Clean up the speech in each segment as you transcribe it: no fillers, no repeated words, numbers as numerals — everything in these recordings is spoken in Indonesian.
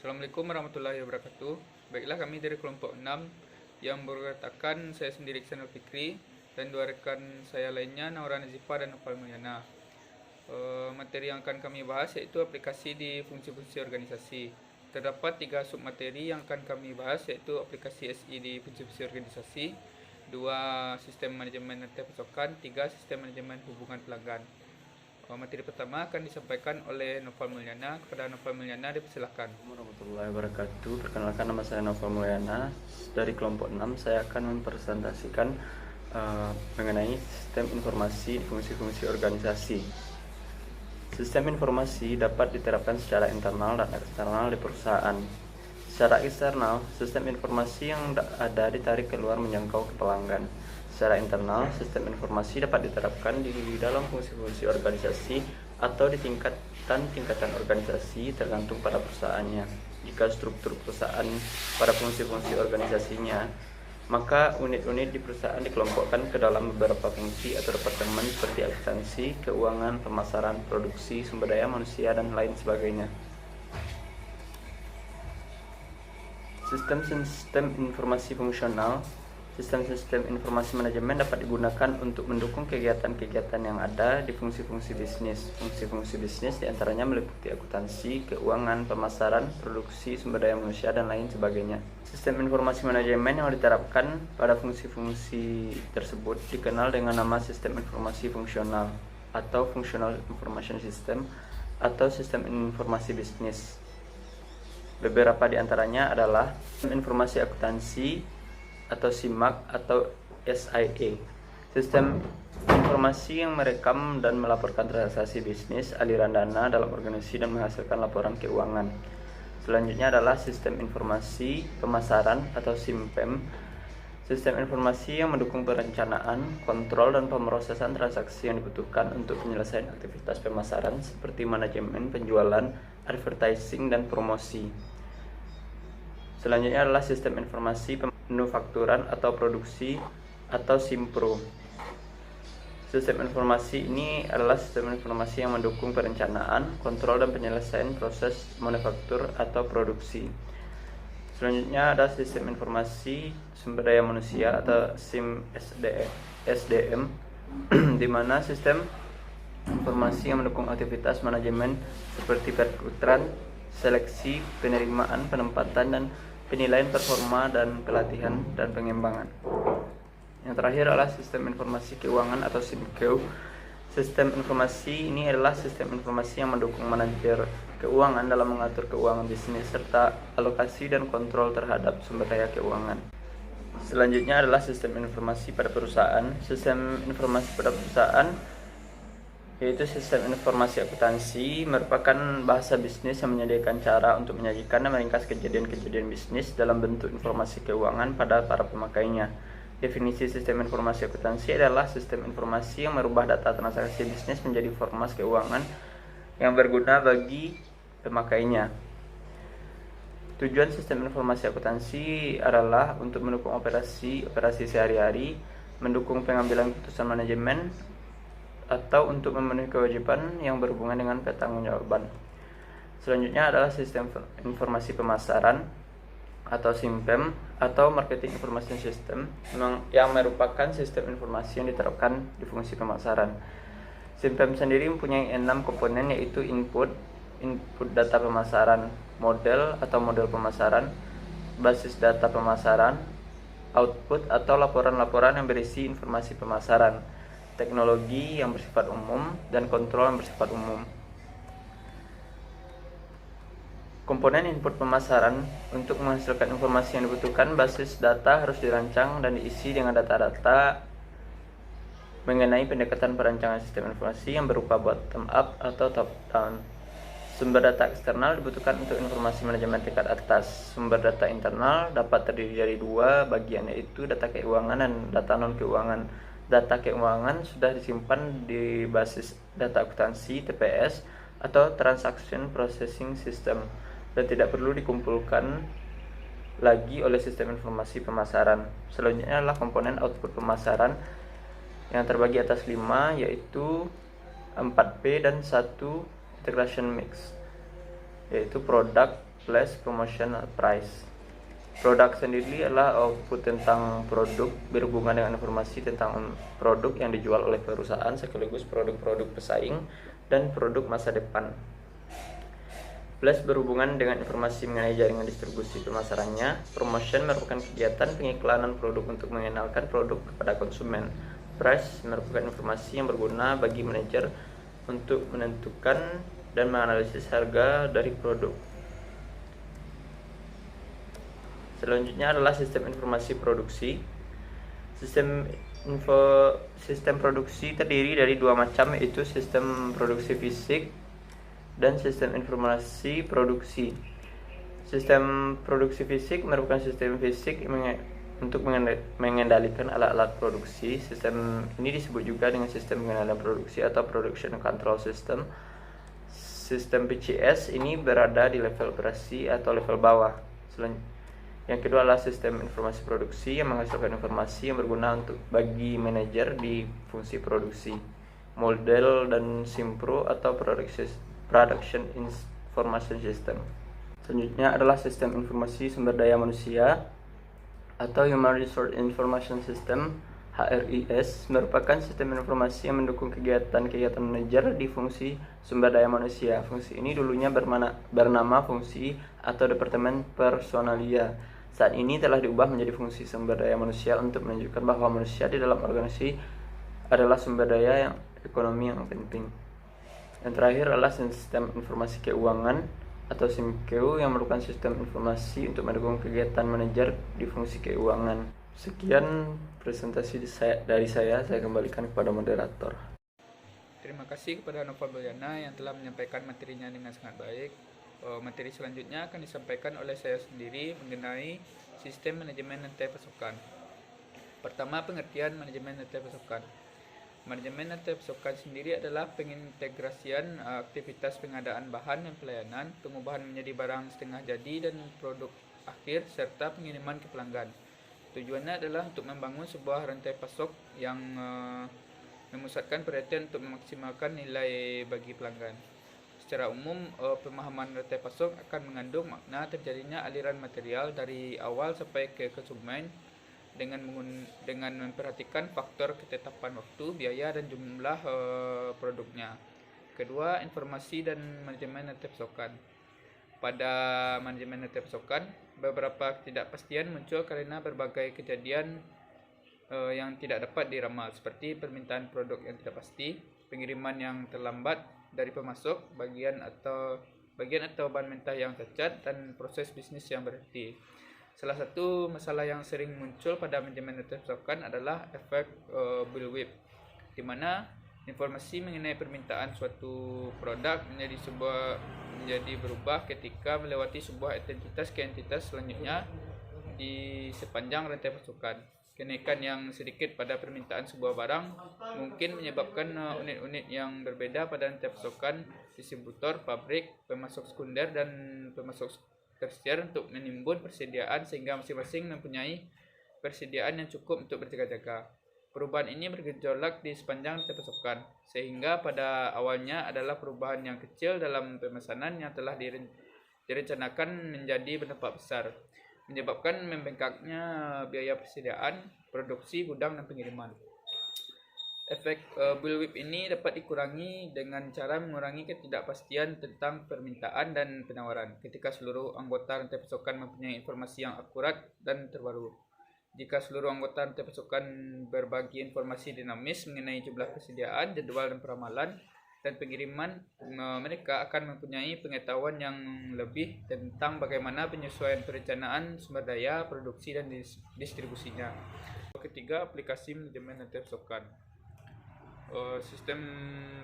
Assalamualaikum warahmatullahi wabarakatuh. Baiklah, kami dari kelompok 6 yang berkatakan saya sendiri Iksan Fikri dan dua rekan saya lainnya Naura Nazifa dan Nopal Mulyana. Materi yang akan kami bahas yaitu aplikasi di fungsi-fungsi organisasi. Terdapat 3 submateri yang akan kami bahas yaitu aplikasi SI di fungsi-fungsi organisasi, 2 sistem manajemen rantai pasokan, 3 sistem manajemen hubungan pelanggan. Materi pertama akan disampaikan oleh Nopal Mulyana. Kepada Nopal Mulyana dipersilakan. Warahmatullahi wabarakatuh. Perkenalkan, nama saya Nopal Mulyana. Dari kelompok 6 saya akan mempresentasikan mengenai sistem informasi fungsi-fungsi organisasi. Sistem informasi dapat diterapkan secara internal dan eksternal di perusahaan. Secara eksternal, sistem informasi yang ada ditarik keluar menjangkau ke pelanggan. Secara internal, sistem informasi dapat diterapkan di dalam fungsi-fungsi organisasi atau di tingkatan organisasi tergantung pada perusahaannya. Jika struktur perusahaan pada fungsi-fungsi organisasinya, maka unit-unit di perusahaan dikelompokkan ke dalam beberapa fungsi atau departemen seperti akuntansi, keuangan, pemasaran, produksi, sumber daya manusia, dan lain sebagainya. Sistem informasi fungsional. Sistem informasi manajemen dapat digunakan untuk mendukung kegiatan-kegiatan yang ada di fungsi-fungsi bisnis. Fungsi-fungsi bisnis diantaranya meliputi akuntansi, keuangan, pemasaran, produksi, sumber daya manusia, dan lain sebagainya. Sistem informasi manajemen yang diterapkan pada fungsi-fungsi tersebut dikenal dengan nama sistem informasi fungsional atau functional information system atau sistem informasi bisnis. Beberapa di antaranya adalah sistem informasi akuntansi atau SIMAK atau SIA, sistem informasi yang merekam dan melaporkan transaksi bisnis, aliran dana dalam organisasi dan menghasilkan laporan keuangan. Selanjutnya adalah sistem informasi pemasaran atau SIMPEM, sistem informasi yang mendukung perencanaan, kontrol, dan pemrosesan transaksi yang dibutuhkan untuk penyelesaian aktivitas pemasaran seperti manajemen penjualan, advertising, dan promosi. Selanjutnya adalah sistem informasi manufakturan atau produksi atau SIMPRO. Sistem informasi ini adalah sistem informasi yang mendukung perencanaan, kontrol, dan penyelesaian proses manufaktur atau produksi. Selanjutnya ada sistem informasi sumber daya manusia atau SDM, di mana sistem informasi yang mendukung aktivitas manajemen seperti perekrutan, seleksi, penerimaan, penempatan, dan penilaian performa dan pelatihan dan pengembangan. Yang terakhir adalah sistem informasi keuangan atau SIMKEU. Sistem informasi ini adalah sistem informasi yang mendukung manajer keuangan dalam mengatur keuangan bisnis serta alokasi dan kontrol terhadap sumber daya keuangan. Selanjutnya adalah sistem informasi pada perusahaan. Sistem informasi pada perusahaan yaitu sistem informasi akuntansi, merupakan bahasa bisnis yang menyediakan cara untuk menyajikan dan meringkas kejadian-kejadian bisnis dalam bentuk informasi keuangan pada para pemakainya. Definisi sistem informasi akuntansi adalah sistem informasi yang merubah data transaksi bisnis menjadi format keuangan yang berguna bagi pemakainya. Tujuan sistem informasi akuntansi adalah untuk mendukung operasi sehari-hari, mendukung pengambilan keputusan manajemen, atau untuk memenuhi kewajiban yang berhubungan dengan pertanggungjawaban. Selanjutnya adalah sistem informasi pemasaran atau SIMPEM atau Marketing Information System yang merupakan sistem informasi yang diterapkan di fungsi pemasaran. SIMPEM sendiri mempunyai 6 komponen, yaitu input data pemasaran, model atau model pemasaran, basis data pemasaran, output atau laporan-laporan yang berisi informasi pemasaran, teknologi yang bersifat umum, dan kontrol yang bersifat umum. Komponen input pemasaran. Untuk menghasilkan informasi yang dibutuhkan, basis data harus dirancang dan diisi dengan data-data mengenai pendekatan perancangan sistem informasi yang berupa bottom up atau top down. Sumber data eksternal dibutuhkan untuk informasi manajemen tingkat atas. Sumber data internal dapat terdiri dari 2 bagian, yaitu data keuangan dan data non-keuangan. Data keuangan sudah disimpan di basis data akuntansi TPS atau Transaction Processing System dan tidak perlu dikumpulkan lagi oleh sistem informasi pemasaran. Selanjutnya adalah komponen output pemasaran yang terbagi atas 5, yaitu 4P dan 1 integration mix, yaitu product, plus promotion price. Produk sendiri adalah output tentang produk berhubungan dengan informasi tentang produk yang dijual oleh perusahaan sekaligus produk-produk pesaing dan produk masa depan. Plus berhubungan dengan informasi mengenai jaringan distribusi pemasarannya. Promotion merupakan kegiatan pengiklanan produk untuk mengenalkan produk kepada konsumen. Price merupakan informasi yang berguna bagi manajer untuk menentukan dan menganalisis harga dari produk. Selanjutnya adalah sistem informasi produksi. Sistem produksi terdiri dari dua macam, yaitu sistem produksi fisik dan sistem informasi produksi. Sistem produksi fisik merupakan sistem fisik untuk mengendalikan alat-alat produksi. Sistem ini disebut juga dengan sistem pengendalian produksi atau production control system. Sistem PCS ini berada di level operasi atau level bawah. Yang kedua adalah sistem informasi produksi yang menghasilkan informasi yang berguna bagi manajer di fungsi produksi. Model dan Simpro atau Production Information System. Selanjutnya adalah sistem informasi sumber daya manusia atau Human Resource Information System. HRIS merupakan sistem informasi yang mendukung kegiatan-kegiatan manajer di fungsi sumber daya manusia. Fungsi ini dulunya bernama fungsi atau departemen personalia. Saat ini telah diubah menjadi fungsi sumber daya manusia untuk menunjukkan bahwa manusia di dalam organisasi adalah sumber daya yang ekonomi yang penting. Yang terakhir adalah sistem informasi keuangan atau SIMKEU yang merupakan sistem informasi untuk mendukung kegiatan manajer di fungsi keuangan. Sekian presentasi dari saya kembalikan kepada moderator. Terima kasih kepada Nova Boyana yang telah menyampaikan materinya dengan sangat baik. Materi selanjutnya akan disampaikan oleh saya sendiri mengenai sistem manajemen rantai pasokan. Pertama, pengertian manajemen rantai pasokan. Manajemen rantai pasokan sendiri adalah pengintegrasian aktivitas pengadaan bahan dan pelayanan, pengubahan menjadi barang setengah jadi dan produk akhir, serta pengiriman ke pelanggan. Tujuannya adalah untuk membangun sebuah rantai pasok yang memusatkan perhatian untuk memaksimalkan nilai bagi pelanggan. Secara umum, pemahaman rantai pasok akan mengandung makna terjadinya aliran material dari awal sampai ke konsumen dengan memperhatikan faktor ketetapan waktu, biaya, dan jumlah produknya. Kedua, informasi dan manajemen rantai pasokan. Pada manajemen rantai pasokan, beberapa ketidakpastian muncul karena berbagai kejadian yang tidak dapat diramal, seperti permintaan produk yang tidak pasti, pengiriman yang terlambat dari pemasok, bagian atau bahan mentah yang cacat, dan proses bisnis yang berhenti. Salah satu masalah yang sering muncul pada manajemen rantai pasokan adalah efek bullwhip, di mana informasi mengenai permintaan suatu produk menjadi berubah ketika melewati sebuah entitas ke entitas selanjutnya di sepanjang rantai pasokan. Kenaikan yang sedikit pada permintaan sebuah barang mungkin menyebabkan unit-unit yang berbeda pada rantai pasokan, distributor, pabrik, pemasok sekunder, dan pemasok tersier untuk menimbun persediaan sehingga masing-masing mempunyai persediaan yang cukup untuk berjaga-jaga. Perubahan ini bergejolak di sepanjang rantai pasokan, sehingga pada awalnya adalah perubahan yang kecil dalam pemesanan yang telah direncanakan menjadi berdampak besar, menyebabkan membengkaknya biaya persediaan, produksi, gudang, dan pengiriman. Efek bullwhip ini dapat dikurangi dengan cara mengurangi ketidakpastian tentang permintaan dan penawaran ketika seluruh anggota rantai pasokan mempunyai informasi yang akurat dan terbaru. Jika seluruh anggota rantai pasokan berbagi informasi dinamis mengenai jumlah persediaan, jadwal dan peramalan, dan pengiriman, mereka akan mempunyai pengetahuan yang lebih tentang bagaimana penyesuaian perencanaan sumber daya, produksi, dan distribusinya. Ketiga, aplikasi manajemen rantai pasokan. Sistem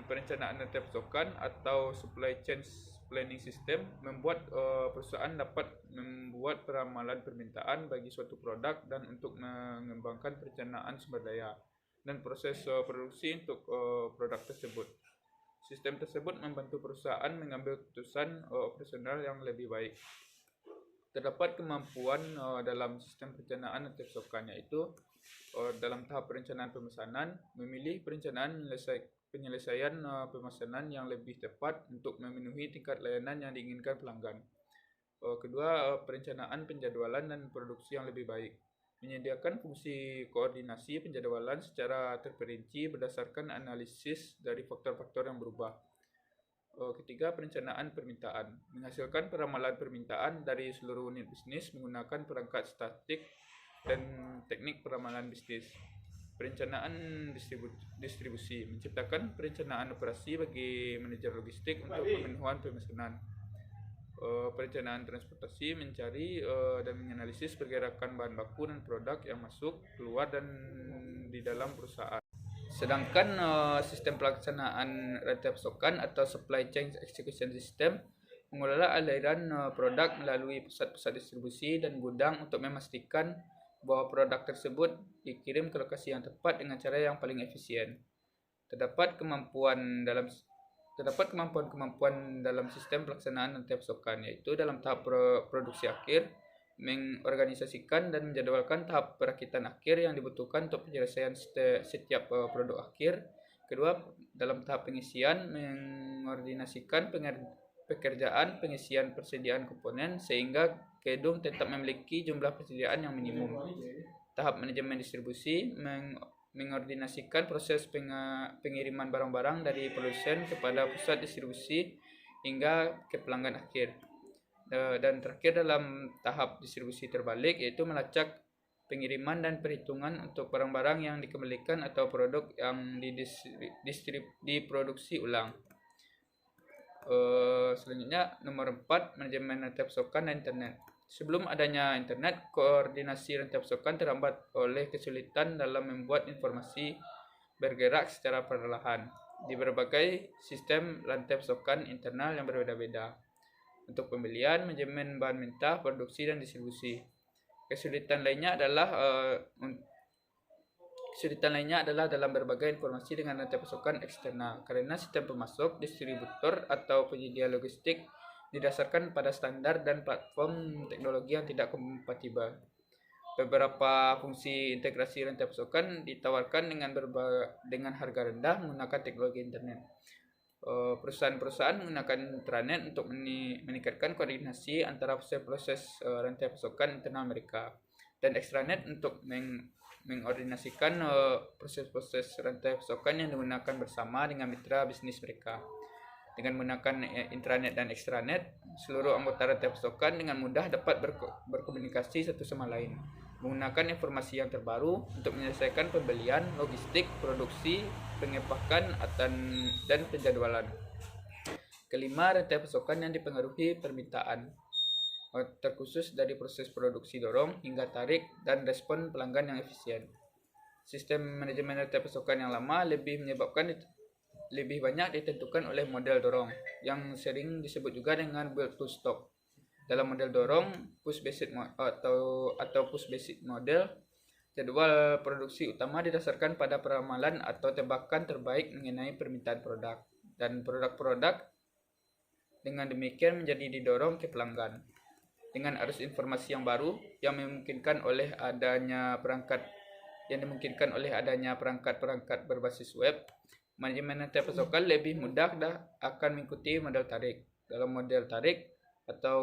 perencanaan rantai pasokan atau supply chain planning system membuat perusahaan dapat membuat peramalan permintaan bagi suatu produk dan untuk mengembangkan perencanaan sumber daya dan proses produksi untuk produk tersebut. Sistem tersebut membantu perusahaan mengambil keputusan operasional yang lebih baik. Terdapat kemampuan dalam sistem perencanaan rantai pasokan, yaitu dalam tahap perencanaan pemesanan, memilih penyelesaian pemesanan yang lebih tepat untuk memenuhi tingkat layanan yang diinginkan pelanggan. Kedua, perencanaan, penjadwalan, dan produksi yang lebih baik. Menyediakan fungsi koordinasi penjadwalan secara terperinci berdasarkan analisis dari faktor-faktor yang berubah. Ketiga, perencanaan permintaan. Menghasilkan peramalan permintaan dari seluruh unit bisnis menggunakan perangkat statik dan teknik peramalan bisnis. Perencanaan distribusi. Menciptakan perencanaan operasi bagi manajer logistik untuk pemenuhan pemesanan. Perencanaan transportasi, mencari dan menganalisis pergerakan bahan baku dan produk yang masuk, keluar, dan di dalam perusahaan. Sedangkan sistem pelaksanaan rantai pasokan atau supply chain execution system mengelola aliran produk melalui pusat-pusat distribusi dan gudang untuk memastikan bahwa produk tersebut dikirim ke lokasi yang tepat dengan cara yang paling efisien. Terdapat kemampuan dalam sistem pelaksanaan rantai pasokan, yaitu dalam tahap produksi akhir, mengorganisasikan dan menjadwalkan tahap perakitan akhir yang dibutuhkan untuk penyelesaian setiap produk akhir. Kedua, dalam tahap pengisian, mengordinasikan pekerjaan pengisian persediaan komponen sehingga gedung tetap memiliki jumlah persediaan yang minimum. Tahap manajemen distribusi, mengordinasikan proses pengiriman barang-barang dari produsen kepada pusat distribusi hingga ke pelanggan akhir. Dan terakhir, dalam tahap distribusi terbalik, yaitu melacak pengiriman dan perhitungan untuk barang-barang yang dikembalikan atau produk yang diproduksi ulang. Selanjutnya, nomor 4, manajemen rantai pasokan dan internet. Sebelum adanya internet, koordinasi rantai pasokan terhambat oleh kesulitan dalam membuat informasi bergerak secara perlahan di berbagai sistem rantai pasokan internal yang berbeda-beda. Untuk pembelian, manajemen bahan mentah, produksi, dan distribusi. Kesulitan lainnya adalah dalam berbagai informasi dengan rantai pasokan eksternal, karena sistem pemasok, distributor, atau penyedia logistik didasarkan pada standar dan platform teknologi yang tidak kompatibel. Beberapa fungsi integrasi rantai pasokan ditawarkan dengan harga rendah menggunakan teknologi internet. Perusahaan-perusahaan menggunakan intranet untuk meningkatkan koordinasi antara proses-proses rantai pasokan internal mereka, dan extranet untuk mengordinasikan proses-proses rantai pasokan yang digunakan bersama dengan mitra bisnis mereka. Dengan menggunakan intranet dan extranet, seluruh anggota rantai pasokan dengan mudah dapat berkomunikasi satu sama lain, menggunakan informasi yang terbaru untuk menyelesaikan pembelian, logistik, produksi, pengepakan, dan penjadwalan. Kelima, rantai pasokan yang dipengaruhi permintaan, terkhusus dari proses produksi dorong hingga tarik dan respon pelanggan yang efisien. Sistem manajemen rantai pasokan yang lama lebih banyak ditentukan oleh model dorong, yang sering disebut juga dengan build to stock. Dalam model dorong push basic model, jadwal produksi utama didasarkan pada peramalan atau tebakan terbaik mengenai permintaan produk, dan produk-produk dengan demikian menjadi didorong ke pelanggan. Dengan arus informasi yang baru yang dimungkinkan oleh adanya perangkat-perangkat berbasis web, manajemen rantai pasokan lebih mudah akan mengikuti model tarik. Dalam model tarik atau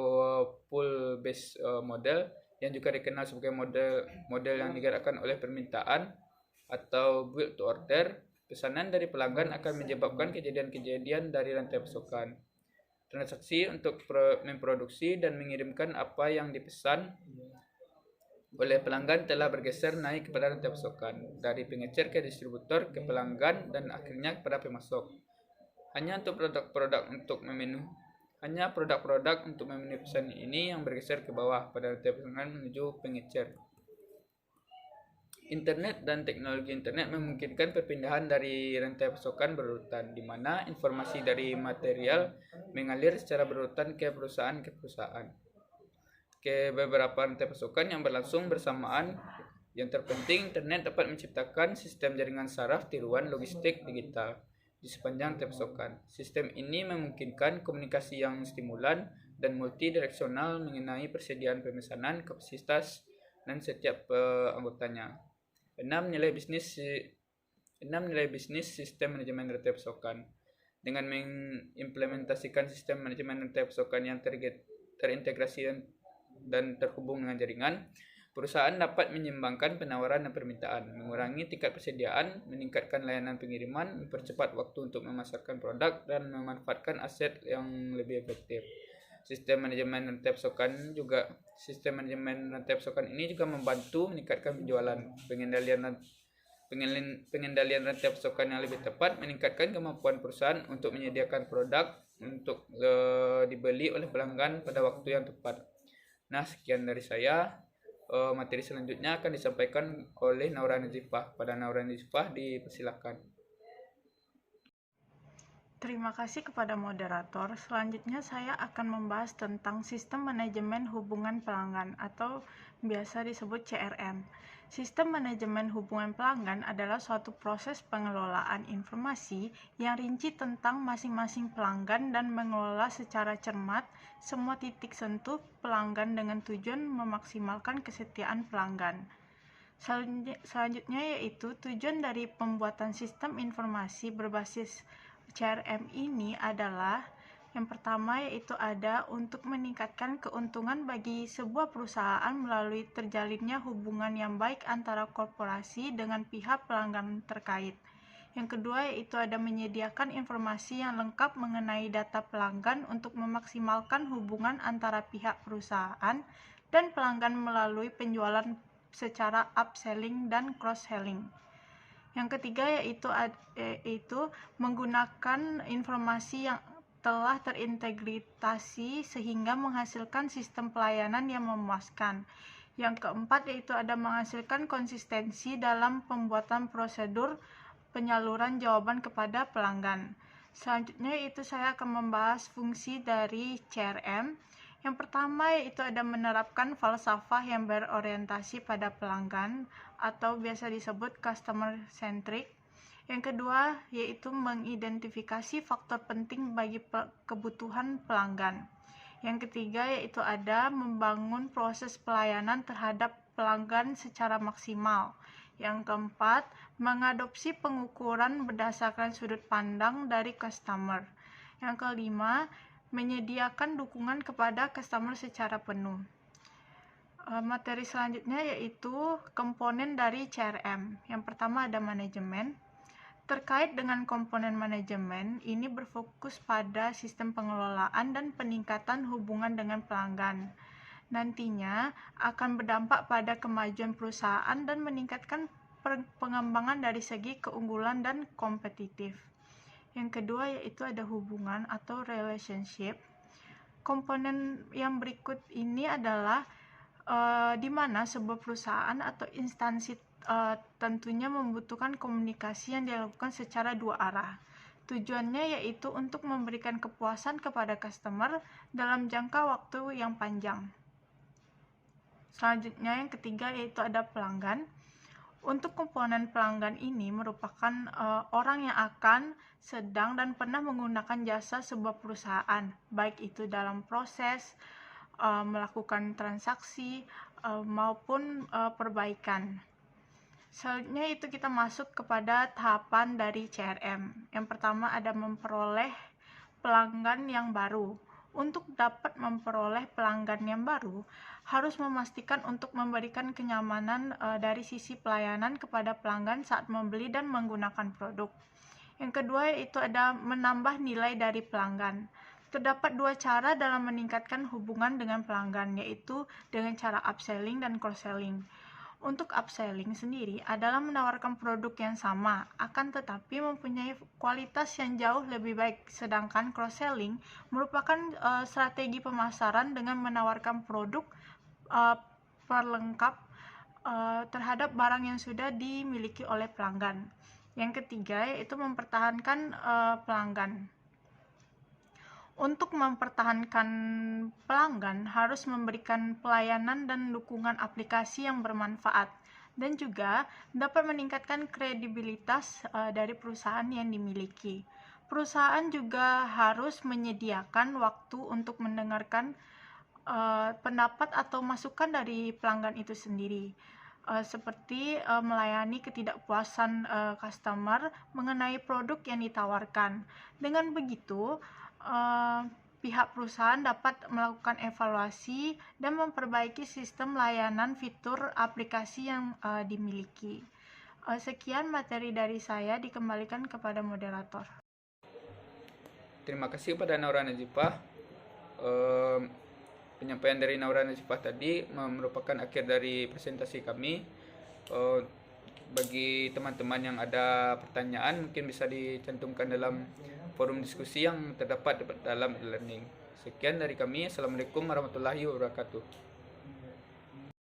pull base model, yang juga dikenal sebagai model yang digerakkan oleh permintaan atau build to order, pesanan dari pelanggan akan menyebabkan kejadian-kejadian dari rantai pasokan. Transaksi untuk memproduksi dan mengirimkan apa yang dipesan oleh pelanggan telah bergeser naik kepada rantai pasokan, dari pengecer ke distributor ke pelanggan dan akhirnya kepada pemasok. Hanya produk-produk untuk memenuhi pesan ini yang bergeser ke bawah pada rantai pasokan menuju pengecer. Internet dan teknologi internet memungkinkan perpindahan dari rantai pasokan berurutan, di mana informasi dari material mengalir secara berurutan ke perusahaan ke beberapa rantai pasokan yang berlangsung bersamaan. Yang terpenting, internet dapat menciptakan sistem jaringan saraf tiruan logistik digital di sepanjang rantai pasokan. Sistem ini memungkinkan komunikasi yang stimulan dan multidireksional mengenai persediaan pemesanan, kapasitas, dan setiap anggotanya. 6. Nilai bisnis sistem manajemen rantai pasokan. Dengan mengimplementasikan sistem manajemen rantai pasokan yang terintegrasi dan terhubung dengan jaringan, perusahaan dapat menyeimbangkan penawaran dan permintaan, mengurangi tingkat persediaan, meningkatkan layanan pengiriman, mempercepat waktu untuk memasarkan produk, dan memanfaatkan aset yang lebih efektif. Sistem manajemen rantai pasokan ini juga membantu meningkatkan penjualan, pengendalian rantai pasokan yang lebih tepat, meningkatkan kemampuan perusahaan untuk menyediakan produk untuk dibeli oleh pelanggan pada waktu yang tepat. Nah, sekian dari saya. Materi selanjutnya akan disampaikan oleh Naura Nazifah. Pada Naura Nazifah dipersilakan. Terima kasih kepada moderator. Selanjutnya saya akan membahas tentang sistem manajemen hubungan pelanggan atau biasa disebut CRM. Sistem manajemen hubungan pelanggan adalah suatu proses pengelolaan informasi yang rinci tentang masing-masing pelanggan dan mengelola secara cermat semua titik sentuh pelanggan dengan tujuan memaksimalkan kesetiaan pelanggan. Selanjutnya yaitu tujuan dari pembuatan sistem informasi berbasis CRM ini adalah yang pertama yaitu ada untuk meningkatkan keuntungan bagi sebuah perusahaan melalui terjalinnya hubungan yang baik antara korporasi dengan pihak pelanggan terkait. Yang kedua yaitu ada menyediakan informasi yang lengkap mengenai data pelanggan untuk memaksimalkan hubungan antara pihak perusahaan dan pelanggan melalui penjualan secara upselling dan cross-selling. Yang ketiga yaitu menggunakan informasi yang telah terintegrasi sehingga menghasilkan sistem pelayanan yang memuaskan. Yang keempat yaitu ada menghasilkan konsistensi dalam pembuatan prosedur penyaluran jawaban kepada pelanggan. Selanjutnya yaitu saya akan membahas fungsi dari CRM. Yang pertama yaitu ada menerapkan falsafah yang berorientasi pada pelanggan atau biasa disebut customer centric. Yang kedua yaitu mengidentifikasi faktor penting bagi kebutuhan pelanggan. Yang ketiga yaitu ada membangun proses pelayanan terhadap pelanggan secara maksimal. Yang keempat, mengadopsi pengukuran berdasarkan sudut pandang dari customer. Yang kelima, menyediakan dukungan kepada customer secara penuh. Materi selanjutnya yaitu komponen dari CRM. Yang pertama ada manajemen. Terkait dengan komponen manajemen, ini berfokus pada sistem pengelolaan dan peningkatan hubungan dengan pelanggan. Nantinya akan berdampak pada kemajuan perusahaan dan meningkatkan pengembangan dari segi keunggulan dan kompetitif. Yang kedua yaitu ada hubungan atau relationship. Komponen yang berikut ini adalah di mana sebuah perusahaan atau instansi tentunya membutuhkan komunikasi yang dilakukan secara dua arah. Tujuannya yaitu untuk memberikan kepuasan kepada customer dalam jangka waktu yang panjang. Selanjutnya yang ketiga yaitu ada pelanggan. Untuk komponen pelanggan ini merupakan orang yang akan, sedang, dan pernah menggunakan jasa sebuah perusahaan, baik itu dalam proses melakukan transaksi maupun perbaikan. Selanjutnya itu kita masuk kepada tahapan dari CRM. Yang pertama ada memperoleh pelanggan yang baru. Untuk dapat memperoleh pelanggan yang baru, harus memastikan untuk memberikan kenyamanan dari sisi pelayanan kepada pelanggan saat membeli dan menggunakan produk. Yang kedua yaitu ada menambah nilai dari pelanggan. Terdapat dua cara dalam meningkatkan hubungan dengan pelanggan, yaitu dengan cara upselling dan cross-selling. Untuk upselling sendiri adalah menawarkan produk yang sama, akan tetapi mempunyai kualitas yang jauh lebih baik. Sedangkan cross-selling merupakan strategi pemasaran dengan menawarkan produk perlengkap terhadap barang yang sudah dimiliki oleh pelanggan. Yang ketiga yaitu mempertahankan pelanggan. Untuk mempertahankan pelanggan harus memberikan pelayanan dan dukungan aplikasi yang bermanfaat dan juga dapat meningkatkan kredibilitas dari perusahaan yang dimiliki. Perusahaan juga harus menyediakan waktu untuk mendengarkan pendapat atau masukan dari pelanggan itu sendiri. Seperti melayani ketidakpuasan customer mengenai produk yang ditawarkan. Dengan begitu, pihak perusahaan dapat melakukan evaluasi dan memperbaiki sistem layanan fitur aplikasi yang dimiliki. Sekian materi dari saya, dikembalikan kepada moderator. Terima kasih kepada Naura Najipah. Penyampaian dari Naura Najipah tadi merupakan akhir dari presentasi kami. Bagi teman-teman yang ada pertanyaan, mungkin bisa dicantumkan dalam forum diskusi yang terdapat dalam e-learning. Sekian dari kami. Assalamualaikum warahmatullahi wabarakatuh.